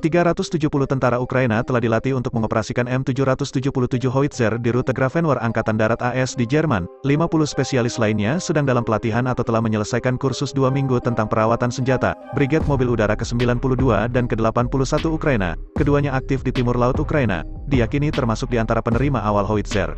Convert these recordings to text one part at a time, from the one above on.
370 tentara Ukraina telah dilatih untuk mengoperasikan M777 Howitzer di rute Grafenwohr Angkatan Darat AS di Jerman. 50 spesialis lainnya sedang dalam pelatihan atau telah menyelesaikan kursus 2 minggu tentang perawatan senjata. Brigade Mobil Udara ke-92 dan ke-81 Ukraina, keduanya aktif di timur laut Ukraina, diyakini termasuk di antara penerima awal Howitzer.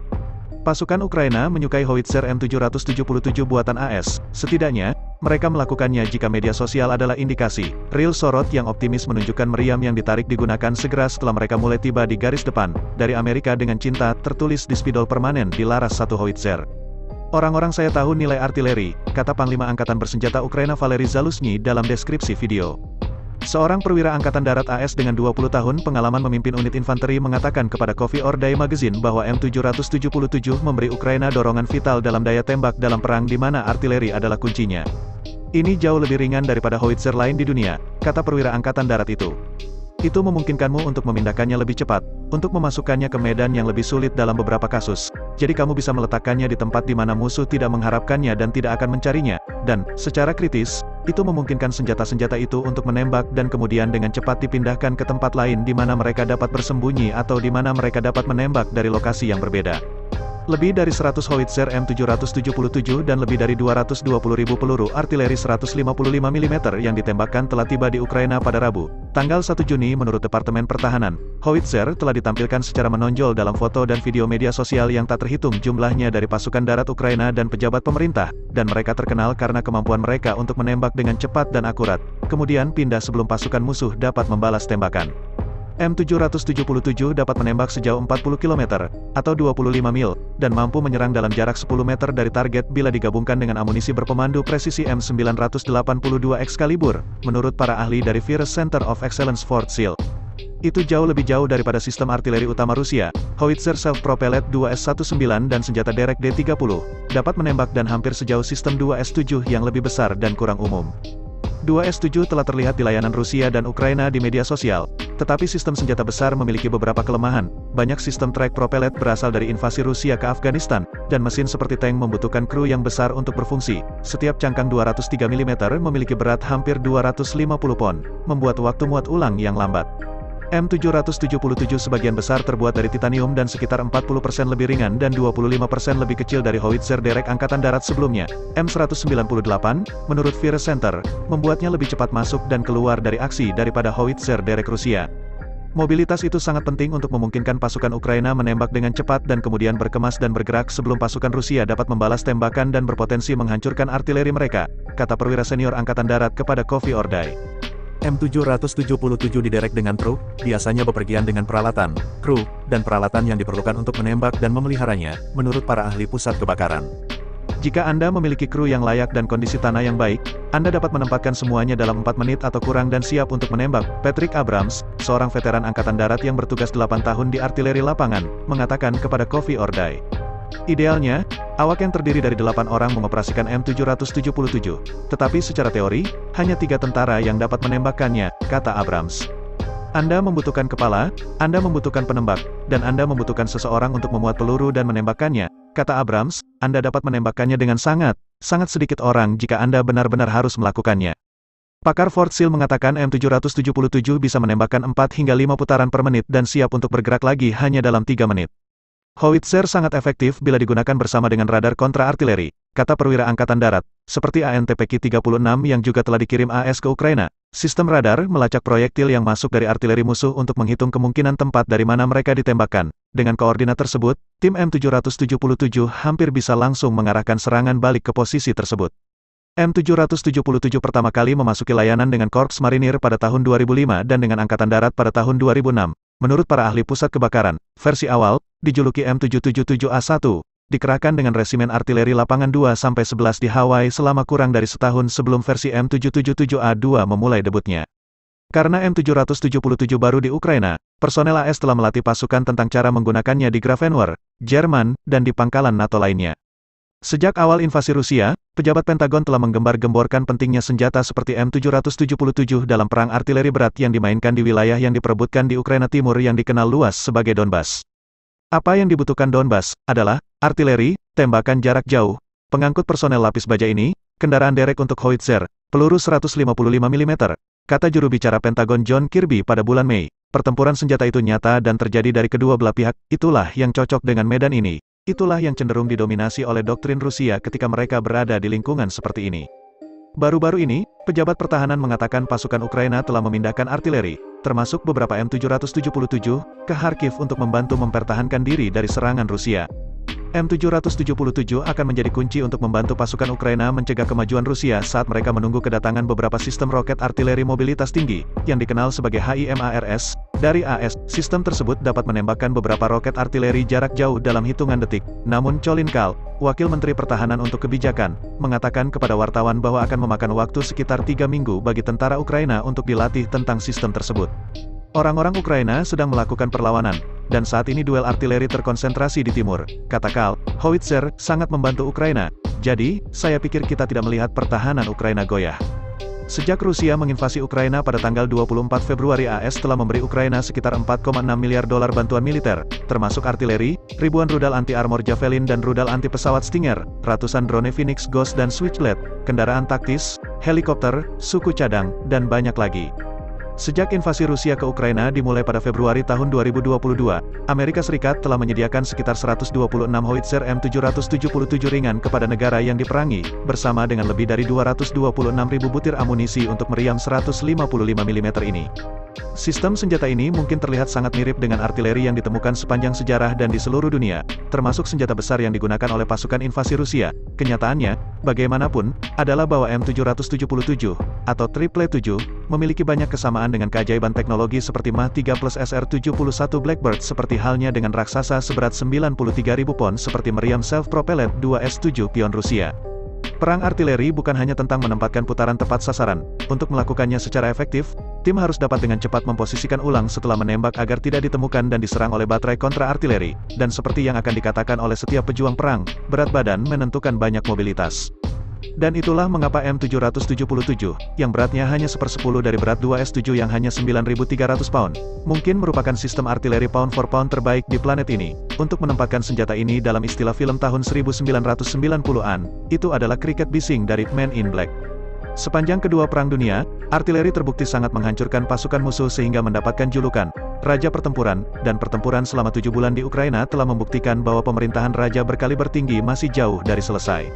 Pasukan Ukraina menyukai Howitzer M777 buatan AS. Setidaknya, mereka melakukannya jika media sosial adalah indikasi. Real Sorot yang optimis menunjukkan meriam yang ditarik digunakan segera setelah mereka mulai tiba di garis depan. Dari Amerika dengan cinta, tertulis di spidol permanen di laras satu Howitzer. Orang-orang saya tahu nilai artileri, kata Panglima Angkatan Bersenjata Ukraina Valery Zaluzhny dalam deskripsi video. Seorang perwira Angkatan Darat AS dengan 20 tahun pengalaman memimpin unit infanteri mengatakan kepada Coffee or Die Magazine bahwa M777 memberi Ukraina dorongan vital dalam daya tembak dalam perang di mana artileri adalah kuncinya. Ini jauh lebih ringan daripada howitzer lain di dunia, kata perwira Angkatan Darat itu. Itu memungkinkanmu untuk memindahkannya lebih cepat, untuk memasukkannya ke medan yang lebih sulit dalam beberapa kasus. Jadi kamu bisa meletakkannya di tempat di mana musuh tidak mengharapkannya dan tidak akan mencarinya. Dan, secara kritis, itu memungkinkan senjata-senjata itu untuk menembak dan kemudian dengan cepat dipindahkan ke tempat lain di mana mereka dapat bersembunyi atau di mana mereka dapat menembak dari lokasi yang berbeda. Lebih dari 100 howitzer M777 dan lebih dari 220.000 peluru artileri 155 mm yang ditembakkan telah tiba di Ukraina pada Rabu, tanggal 1 Juni menurut Departemen Pertahanan. Howitzer telah ditampilkan secara menonjol dalam foto dan video media sosial yang tak terhitung jumlahnya dari pasukan darat Ukraina dan pejabat pemerintah, dan mereka terkenal karena kemampuan mereka untuk menembak dengan cepat dan akurat, kemudian pindah sebelum pasukan musuh dapat membalas tembakan. M777 dapat menembak sejauh 40 km, atau 25 mil, dan mampu menyerang dalam jarak 10 meter dari target bila digabungkan dengan amunisi berpemandu presisi M982 Excalibur, menurut para ahli dari Virus Center of Excellence Fort Sill. Itu jauh lebih jauh daripada sistem artileri utama Rusia, howitzer self-propelled 2S19 dan senjata derek D30, dapat menembak dan hampir sejauh sistem 2S7 yang lebih besar dan kurang umum. 2S7 telah terlihat di layanan Rusia dan Ukraina di media sosial, tetapi sistem senjata besar memiliki beberapa kelemahan. Banyak sistem track propellet berasal dari invasi Rusia ke Afghanistan, dan mesin seperti tank membutuhkan kru yang besar untuk berfungsi. Setiap cangkang 203 mm memiliki berat hampir 250 pon, membuat waktu muat ulang yang lambat. M777 sebagian besar terbuat dari titanium dan sekitar 40% lebih ringan dan 25% lebih kecil dari howitzer derek Angkatan Darat sebelumnya. M198, menurut Virus Center, membuatnya lebih cepat masuk dan keluar dari aksi daripada howitzer derek Rusia. Mobilitas itu sangat penting untuk memungkinkan pasukan Ukraina menembak dengan cepat dan kemudian berkemas dan bergerak sebelum pasukan Rusia dapat membalas tembakan dan berpotensi menghancurkan artileri mereka, kata perwira senior Angkatan Darat kepada Coffee or Die. M777 diderek dengan truk, biasanya bepergian dengan peralatan, kru, dan peralatan yang diperlukan untuk menembak dan memeliharanya, menurut para ahli pusat kebakaran. Jika Anda memiliki kru yang layak dan kondisi tanah yang baik, Anda dapat menempatkan semuanya dalam 4 menit atau kurang dan siap untuk menembak. Patrick Abrams, seorang veteran Angkatan Darat yang bertugas 8 tahun di artileri lapangan, mengatakan kepada Coffee or Die. Idealnya, awak yang terdiri dari 8 orang mengoperasikan M777, tetapi secara teori, hanya 3 tentara yang dapat menembakkannya, kata Abrams. Anda membutuhkan kepala, Anda membutuhkan penembak, dan Anda membutuhkan seseorang untuk memuat peluru dan menembakkannya, kata Abrams. Anda dapat menembakkannya dengan sangat sedikit orang jika Anda benar-benar harus melakukannya. Pakar Fort Sill mengatakan M777 bisa menembakkan 4 hingga 5 putaran per menit dan siap untuk bergerak lagi hanya dalam 3 menit. Howitzer sangat efektif bila digunakan bersama dengan radar kontra-artileri, kata perwira Angkatan Darat, seperti ANTPK-36 yang juga telah dikirim AS ke Ukraina. Sistem radar melacak proyektil yang masuk dari artileri musuh untuk menghitung kemungkinan tempat dari mana mereka ditembakkan. Dengan koordinat tersebut, tim M777 hampir bisa langsung mengarahkan serangan balik ke posisi tersebut. M777 pertama kali memasuki layanan dengan Korps Marinir pada tahun 2005 dan dengan Angkatan Darat pada tahun 2006. Menurut para ahli pusat kebakaran, versi awal, dijuluki M777A1, dikerahkan dengan resimen artileri lapangan 2-11 di Hawaii selama kurang dari setahun sebelum versi M777A2 memulai debutnya. Karena M777 baru di Ukraina, personel AS telah melatih pasukan tentang cara menggunakannya di Grafenwohr, Jerman, dan di pangkalan NATO lainnya. Sejak awal invasi Rusia, pejabat Pentagon telah menggembar-gemborkan pentingnya senjata seperti M777 dalam perang artileri berat yang dimainkan di wilayah yang diperebutkan di Ukraina Timur yang dikenal luas sebagai Donbas. Apa yang dibutuhkan Donbas adalah artileri, tembakan jarak jauh, pengangkut personel lapis baja ini, kendaraan derek untuk howitzer, peluru 155 mm, kata juru bicara Pentagon John Kirby pada bulan Mei. Pertempuran senjata itu nyata dan terjadi dari kedua belah pihak, itulah yang cocok dengan medan ini. Itulah yang cenderung didominasi oleh doktrin Rusia ketika mereka berada di lingkungan seperti ini. Baru-baru ini, pejabat pertahanan mengatakan pasukan Ukraina telah memindahkan artileri, termasuk beberapa M777, ke Kharkiv untuk membantu mempertahankan diri dari serangan Rusia. M777 akan menjadi kunci untuk membantu pasukan Ukraina mencegah kemajuan Rusia saat mereka menunggu kedatangan beberapa sistem roket artileri mobilitas tinggi, yang dikenal sebagai HIMARS, dari AS. Sistem tersebut dapat menembakkan beberapa roket artileri jarak jauh dalam hitungan detik. Namun Colin Kahl, Wakil Menteri Pertahanan untuk Kebijakan, mengatakan kepada wartawan bahwa akan memakan waktu sekitar 3 minggu bagi tentara Ukraina untuk dilatih tentang sistem tersebut. Orang-orang Ukraina sedang melakukan perlawanan, dan saat ini duel artileri terkonsentrasi di timur, kata Kahl. Howitzer sangat membantu Ukraina, jadi, saya pikir kita tidak melihat pertahanan Ukraina goyah. Sejak Rusia menginvasi Ukraina pada tanggal 24 Februari AS telah memberi Ukraina sekitar 4,6 miliar dolar bantuan militer, termasuk artileri, ribuan rudal anti-armor Javelin dan rudal anti-pesawat Stinger, ratusan drone Phoenix Ghost dan Switchblade, kendaraan taktis, helikopter, suku cadang, dan banyak lagi. Sejak invasi Rusia ke Ukraina dimulai pada Februari tahun 2022, Amerika Serikat telah menyediakan sekitar 126 Howitzer M777 ringan kepada negara yang diperangi, bersama dengan lebih dari 226.000 butir amunisi untuk meriam 155 mm ini. Sistem senjata ini mungkin terlihat sangat mirip dengan artileri yang ditemukan sepanjang sejarah dan di seluruh dunia, termasuk senjata besar yang digunakan oleh pasukan invasi Rusia. Kenyataannya, bagaimanapun, adalah bahwa M777, atau Triple 7, memiliki banyak kesamaan dengan keajaiban teknologi seperti Mah-3 plus SR-71 Blackbird seperti halnya dengan raksasa seberat 93.000 pon seperti meriam self-propelled 2S7 pion Rusia. Perang artileri bukan hanya tentang menempatkan putaran tepat sasaran. Untuk melakukannya secara efektif, tim harus dapat dengan cepat memposisikan ulang setelah menembak agar tidak ditemukan dan diserang oleh baterai kontra artileri. Dan seperti yang akan dikatakan oleh setiap pejuang perang, berat badan menentukan banyak mobilitas. Dan itulah mengapa M777, yang beratnya hanya 1/10 dari berat 2S7 yang hanya 9.300 pound, mungkin merupakan sistem artileri pound for pound terbaik di planet ini. Untuk menempatkan senjata ini dalam istilah film tahun 1990-an, itu adalah kriket bising dari Men in Black. Sepanjang kedua perang dunia, artileri terbukti sangat menghancurkan pasukan musuh sehingga mendapatkan julukan Raja Pertempuran, dan pertempuran selama 7 bulan di Ukraina telah membuktikan bahwa pemerintahan Raja berkaliber tinggi masih jauh dari selesai.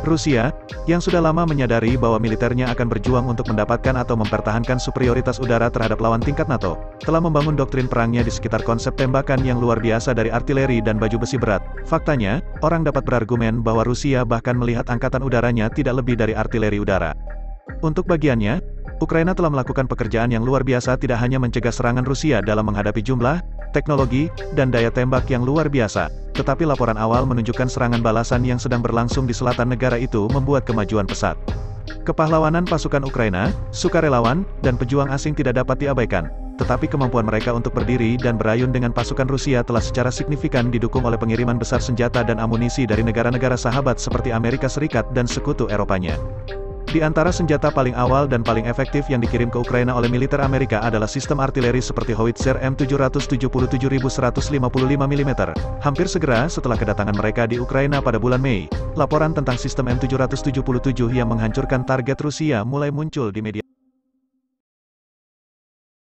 Rusia, yang sudah lama menyadari bahwa militernya akan berjuang untuk mendapatkan atau mempertahankan superioritas udara terhadap lawan tingkat NATO, telah membangun doktrin perangnya di sekitar konsep tembakan yang luar biasa dari artileri dan baju besi berat. Faktanya, orang dapat berargumen bahwa Rusia bahkan melihat angkatan udaranya tidak lebih dari artileri udara. Untuk bagiannya, Ukraina telah melakukan pekerjaan yang luar biasa tidak hanya mencegah serangan Rusia dalam menghadapi jumlah, teknologi, dan daya tembak yang luar biasa, tetapi laporan awal menunjukkan serangan balasan yang sedang berlangsung di selatan negara itu membuat kemajuan pesat. Kepahlawanan pasukan Ukraina, sukarelawan, dan pejuang asing tidak dapat diabaikan, tetapi kemampuan mereka untuk berdiri dan berayun dengan pasukan Rusia telah secara signifikan didukung oleh pengiriman besar senjata dan amunisi dari negara-negara sahabat seperti Amerika Serikat dan sekutu Eropanya. Di antara senjata paling awal dan paling efektif yang dikirim ke Ukraina oleh militer Amerika adalah sistem artileri seperti Howitzer M777.155 mm. Hampir segera setelah kedatangan mereka di Ukraina pada bulan Mei, laporan tentang sistem M777 yang menghancurkan target Rusia mulai muncul di media